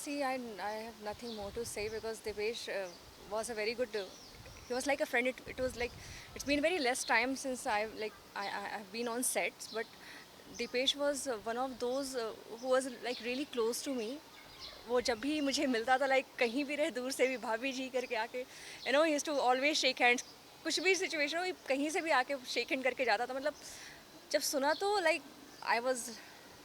See, I have nothing more to say because Dipesh was a very good. He was like a friend. It was like it's been very less time since I've been on sets, but Dipesh was one of those who was like really close to me. वो जब भी मुझे मिलता था like कहीं भी रहे दूर से भी भाभी जी करके आके use to always shake hands कुछ भी सिचुएशन हो कहीं से भी आके शेक हैंड करके जाता था मतलब जब सुना तो like I was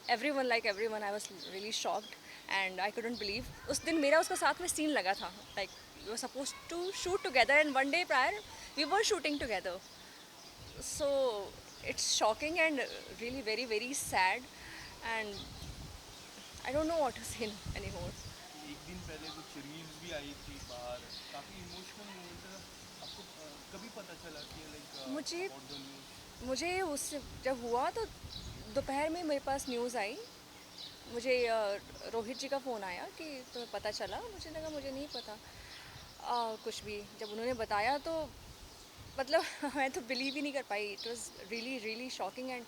every one I was really shocked and I couldn't believe उस दिन मेरा उसका साथ में सीन लगा था like we were suppose to shoot together and one day prior we were shooting together so it's shocking and really very sad and I don't know what to say anymore. एक दिन पहले कुछ reels भी आई थी बाहर, काफ़ी emotional moment था। आपको कभी पता चला कि लाइक मुझे अबाउट द न्यूज़? मुझे उससे जब हुआ तो दोपहर में मेरे पास न्यूज़ आई मुझे रोहित जी का फ़ोन आया कि तुम्हें पता चला मुझे लगा मुझे नहीं पता कुछ भी जब उन्होंने बताया तो मतलब मैं तो बिलीव ही नहीं कर पाई it was really really shocking and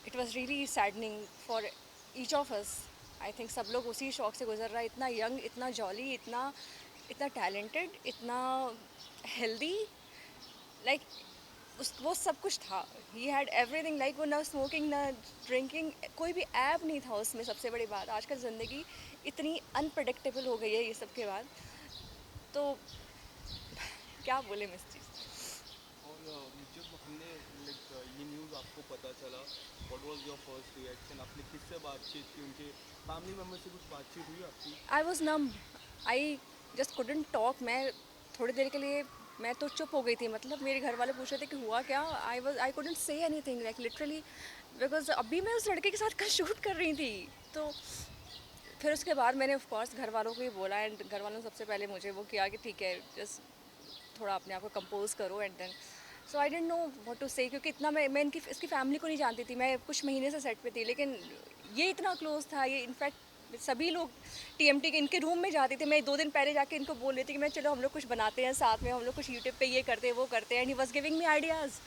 it was really saddening for each of us I think सब लोग उसी शौक से गुजर रहा है इतना यंग इतना जॉली इतना इतना टैलेंटेड इतना हेल्दी लाइक उस वो सब कुछ था ही हैड एवरीथिंग लाइक वो ना स्मोकिंग ना ड्रिंकिंग कोई भी ऐप नहीं था उसमें सबसे बड़ी बात आजकल ज़िंदगी इतनी अनप्रडिक्टेबल हो गई है ये सब के बाद तो क्या बोले मिस चीज़ और जब हमने लाइक ये न्यूज़ आपको पता चला, what was your first reaction? आपने किससे बातचीत की? उनके फैमिली मेम्बर से कुछ बातचीत हुई आपकी? I was numb I just couldn't talk मैं थोड़ी देर के लिए मैं तो चुप हो गई थी मतलब मेरे घर वाले पूछ रहे थे कि हुआ क्या I couldn't say anything like literally because अभी मैं उस लड़के के साथ का शूट कर रही थी तो फिर उसके बाद मैंने ऑफ कोर्स घर वालों को ही बोला एंड घर वालों ने सबसे पहले मुझे वो किया कि ठीक है जस्ट थोड़ा अपने आप को कंपोज करो and then so I don't know what to say क्योंकि इतना मैं इनकी इसकी फैमिली को नहीं जानती थी मैं कुछ महीने से सेट पे थी लेकिन ये इतना क्लोज था ये इनफैक्ट सभी लोग टीएमटी के इनके रूम में जाती थी मैं 2 दिन पहले जाके इनको बोल रही थी कि मैं चलो हम लोग कुछ बनाते हैं साथ में हम लोग कुछ यूट्यूब पे ये करते हैं वो करते हैं and he was giving me ideas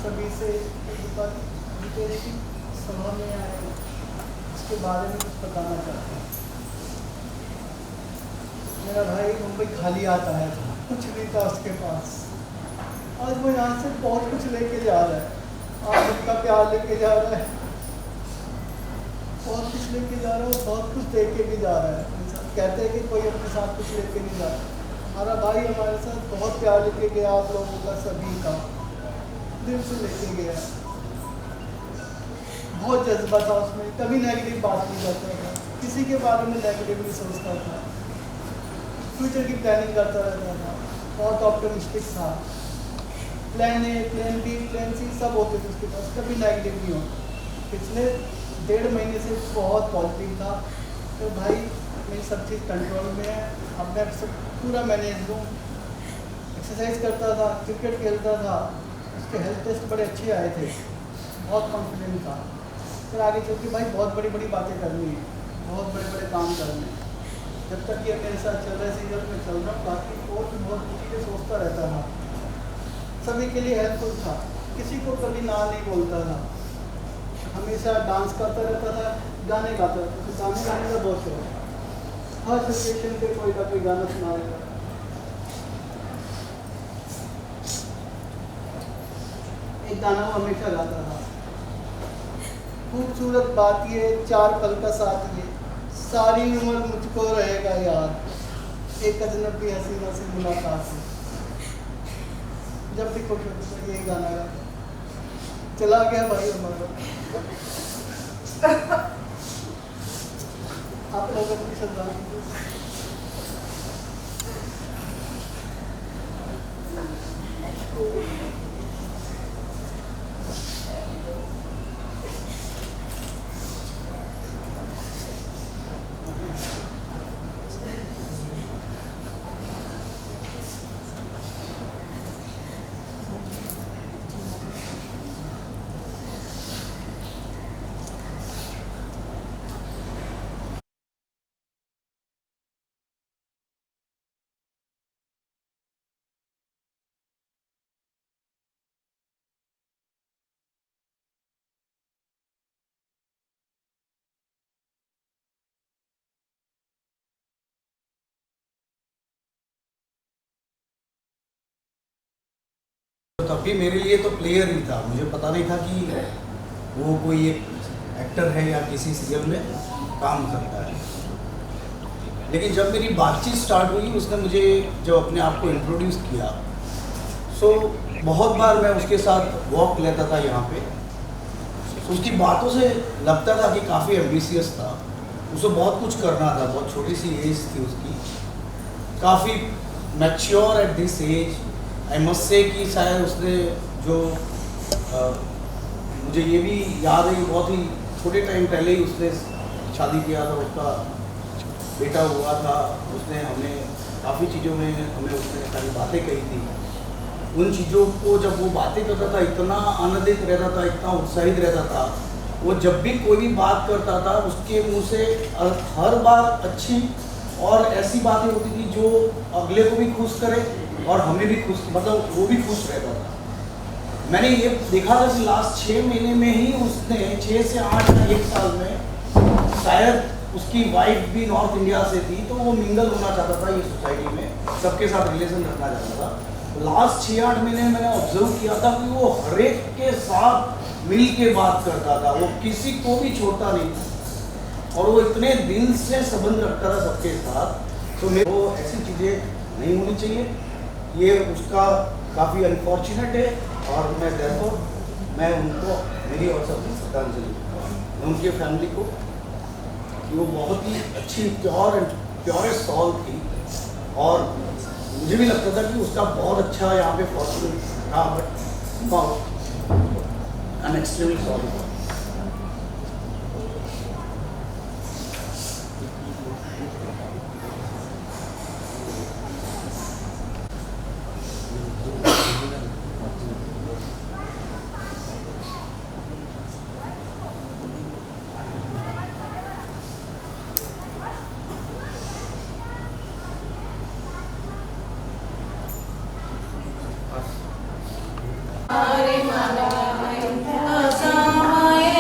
सभी से एक बार डिटेल की समझ में आए इसके बारे में कुछ बताना चाहता हूँ। मेरा भाई मुंबई खाली आता है कुछ नहीं था उसके पास आज वो यहाँ से बहुत कुछ लेके जा रहा है आज उनका प्यार लेके जा रहा है बहुत कुछ लेके जा रहा है बहुत कुछ दे के भी जा रहा है कहते हैं कि कोई अपने साथ कुछ लेके नहीं जा रहा हमारा भाई हमारे साथ बहुत प्यार लेके गया आप लोगों का सभी का दिल से लेके गया बहुत जज्बा था उसमें कभी नेगेटिव बात नहीं करता था किसी के बारे में नेगेटिव नहीं सोचता था फ्यूचर की प्लानिंग करता रहता था बहुत ऑप्टिमिस्टिक था plan A plan B plan C सब होते थे उसके पास कभी नेगेटिव नहीं होता पिछले 1.5 महीने से बहुत पॉजिटिव था तो भाई मेरी सब चीज़ कंट्रोल में है, अब मैं सब पूरा मैनेज हूँ। एक्सरसाइज करता था, क्रिकेट खेलता था, उसके हेल्थ टेस्ट बड़े अच्छे आए थे, बहुत कॉन्फिडेंट था। फिर आगे चल के भाई बहुत बड़ी बड़ी बातें करनी है, बहुत बड़े बड़े काम करने हैं। जब तक ये मेरे साथ चल रहा है, सीरियल में चल रहा हूँ, बाकी और भी बहुत चीज़ें सोचता रहता था, सभी के लिए हेल्पफुल था, किसी को कभी ना नहीं बोलता था, हमेशा डांस करता रहता था, गाने गाता रहता था। गाने गाने का बहुत शौक था, हर सिचुएशन पे कोई ना कोई गाना सुना देता था। एक गाना वो हमेशा गाता था, खूबसूरत बात ये 4 पल का साथ ये, सारी उम्र मुझको रहेगा याद, एक अजनबी हसीना से मुलाकात है। जब भी खुश होता था यही गाना गाता, चला गया भाई हमारा। आप लोगों की श्रद्धांजलि। तभी मेरे लिए तो प्लेयर ही था, मुझे पता नहीं था कि वो कोई एक एक्टर है या किसी सीरियल में काम करता है। लेकिन जब मेरी बातचीत स्टार्ट हुई, उसने मुझे जब अपने आप को इंट्रोड्यूस किया, सो बहुत बार मैं उसके साथ वॉक लेता था यहाँ पे। उसकी बातों से लगता था कि काफ़ी एम्बिशियस था, उसे बहुत कुछ करना था, बहुत छोटी सी एज थी उसकी, काफ़ी mature at this age. I must say कि शायद उसने जो मुझे ये भी याद है कि बहुत ही छोटे टाइम पहले ही उसने शादी किया था, उसका बेटा हुआ था। उसने हमें काफ़ी चीज़ों में हमें उसने सारी बातें कही थी। उन चीज़ों को जब वो बातें करता था, इतना आनंदित रहता था, इतना उत्साहित रहता था। वो जब भी कोई भी बात करता था, उसके मुंह से हर बार अच्छी और ऐसी बातें होती थी जो अगले को भी खुश करे और हमें भी खुश, मतलब वो भी खुश रहता था। मैंने ये देखा था कि लास्ट 6 महीने में ही उसने 6 से 8 या 1 साल में, शायद उसकी वाइफ भी नॉर्थ इंडिया से थी, तो वो मिंगल होना चाहता था ये सोसाइटी में, सबके साथ रिलेशन रखना चाहता था। लास्ट 6-8 महीने में मैंने ऑब्जर्व किया था कि वो हर एक के साथ मिल के बात करता था, वो किसी को भी छोड़ता नहीं था और वो इतने दिल से संबंध रखता था सबके साथ। तो मेरे को ऐसी चीज़ें नहीं होनी चाहिए, ये उसका काफ़ी अनफॉर्चुनेट है। और मैं देखो, मैं उनको मेरी और सबकी श्रद्धांजलि, मैं उनकी फैमिली को, कि वो बहुत ही अच्छी प्योरेस्ट सॉल थी और मुझे भी लगता था कि उसका बहुत अच्छा यहाँ पे फॉर्चून था, but I am extremely sorry. Samaya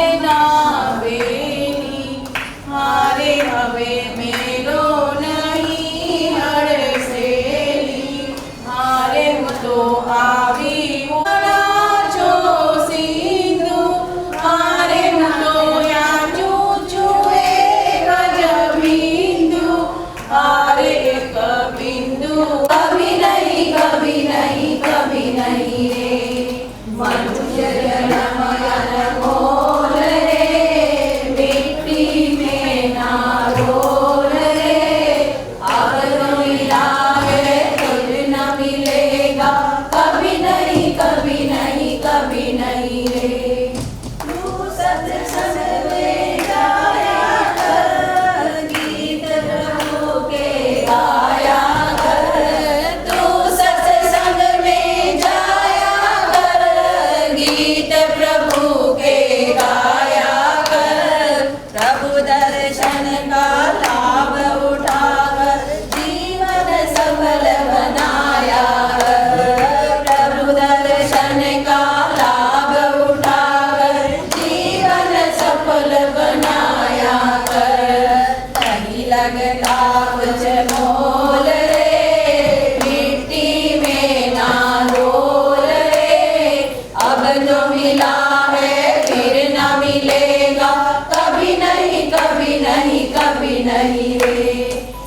मिलेगा, कभी नहीं कभी नहीं कभी नहीं रे।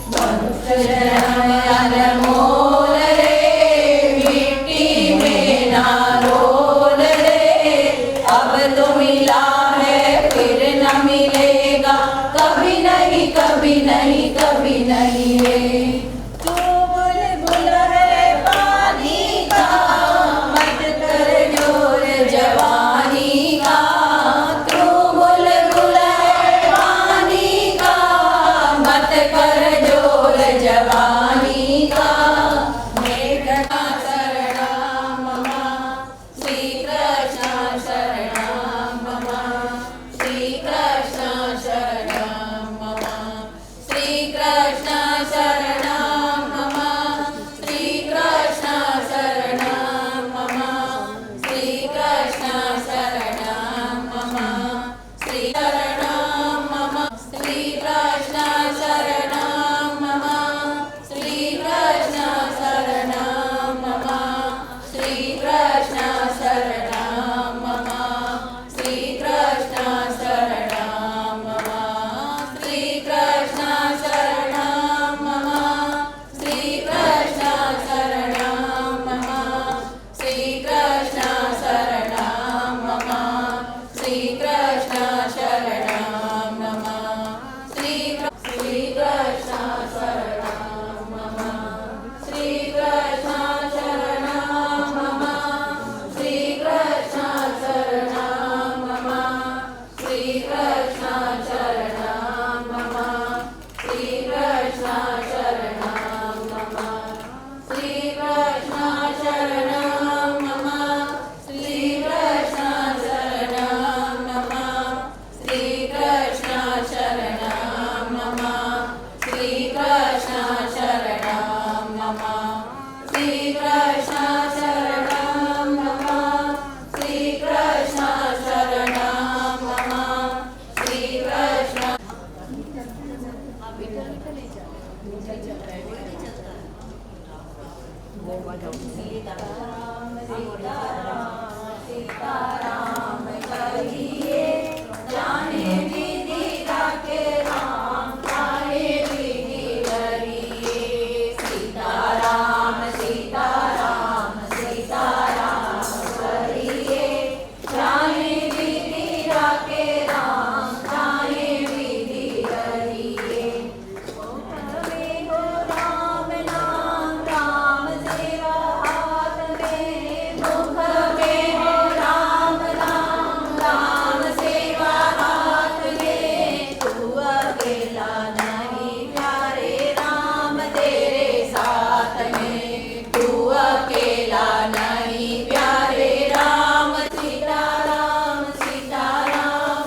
मनुष्य जन्म अनमोल रे, मिट्टी में ना रोल रे। अब तो मिला है फिर न मिलेगा, कभी नहीं कभी नहीं कभी नहीं रे। तू बुलबुल है पानी का, मत कर जोर जवानी का। तू बुलबुल है पानी का, मत कर जोर जवानी का। मेघना शरणं मम, श्रीकृष्ण शरणं मम, श्रीकृष्ण शरणं मम, श्रीकृष्ण शरणं मम, श्रीकृष्ण शरणं मम, श्रीकृष्ण शरणं मम, श्रीशरणं मम, श्रीकृष्ण शरणं मम, श्रीकृष्ण शरणं मम, श्रीकृष्ण शरणं मम, श्रीकृष्ण शरणं मम, श्रीकृष्ण शरणं मम, श्रीकृष्ण शरणं मम, श्रीकृष्ण शरणं मम, श्रीकृष्ण शरणं मम, श्रीकृष्ण शरणं मम, श्रीकृष्ण शरणं मम, श्रीकृष्ण शरणं मम, श्रीकृष्ण शरणं मम, श्रीकृष्ण शरणं मम, श्रीकृष्ण शरणं मम, श्रीकृष्ण शरणं मम, श्रीकृष्ण शरणं मम, श्रीकृष्ण शरणं मम, श्रीकृष्ण शरणं मम, श्रीकृष्ण शरणं मम, श्रीकृष्ण। सीताराम सीताराम सीताराम कहिए, जाने विधि राखे राम, जाने विधि डरिए। सीताराम सीताराम सीताराम कहिए, जाने विधि राखे राम, जाने विधि डरिए। मुख में हो राम नाम, राम सेवा हाथ में। मुख में हो राम नाम, राम सेवा हाथ में। तू अकेला नहीं प्यारे राम तेरे साथ में, तू अकेला नहीं प्यारे राम। सीताराम सीताराम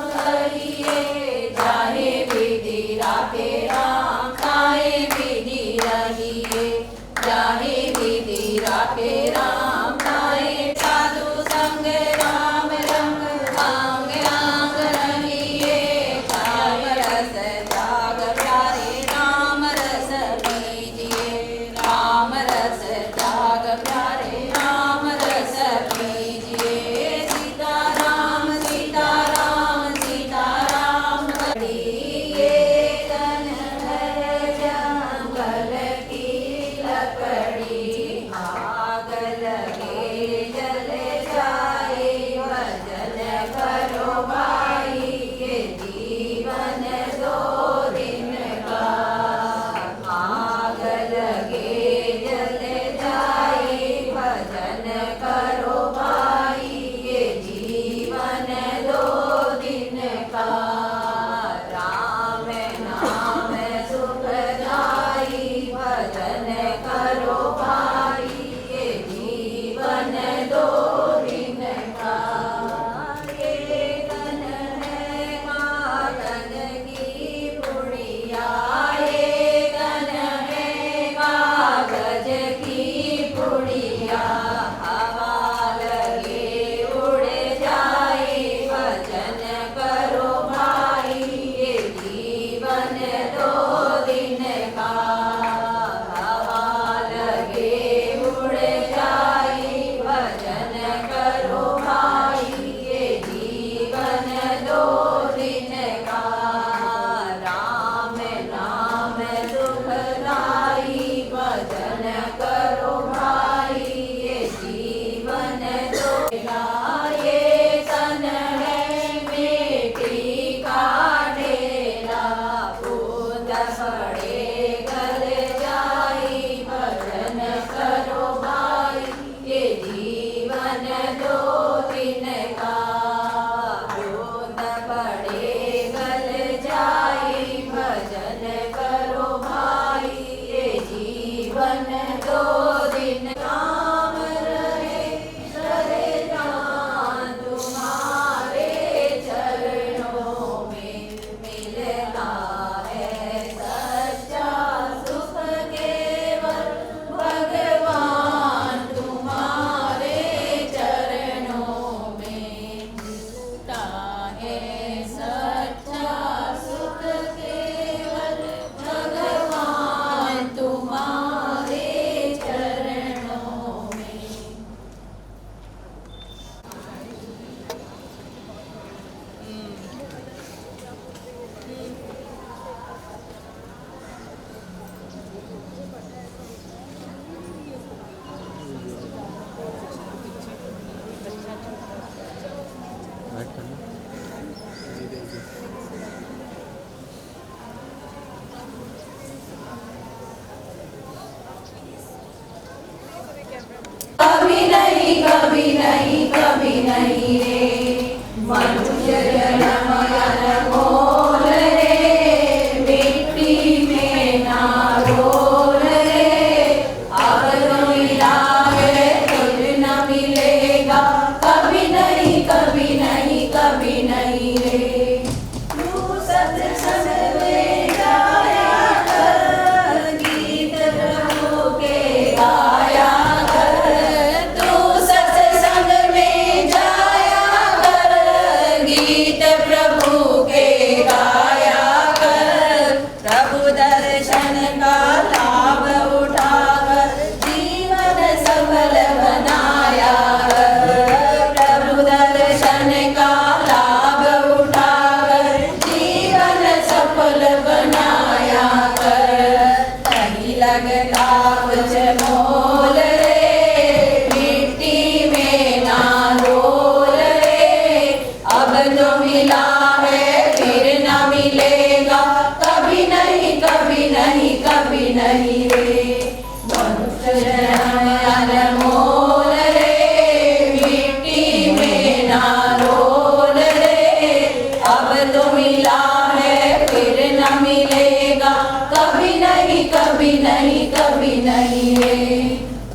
अब तो मिला है फिर न मिलेगा, कभी नहीं कभी नहीं कभी नहीं रे।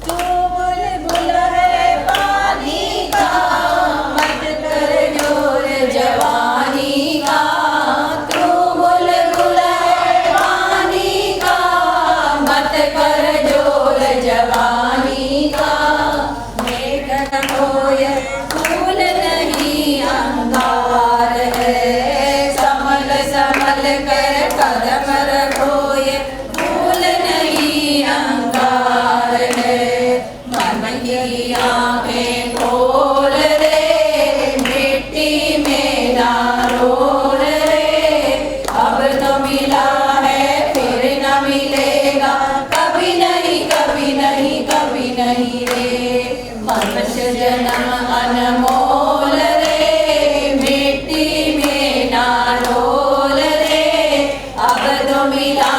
तू बुलबुल है पानी का, मत कर जोर जवानी का। तू बुलबुल है पानी का, मत कर जोर जवानी का। मेघ होय फूल नहीं अंगार है, संभल संभल कर कदम रखो ये फूल नहीं अंगार है। मन की आंखें खोल रे, मिट्टी में ना रोल रे। अब तो मिला है फिर न मिलेगा, कभी नहीं कभी नहीं कभी नहीं रे। मनुष्य जन्म अनमोल रे, मिट्टी में ना रोल रे। अब तो मिला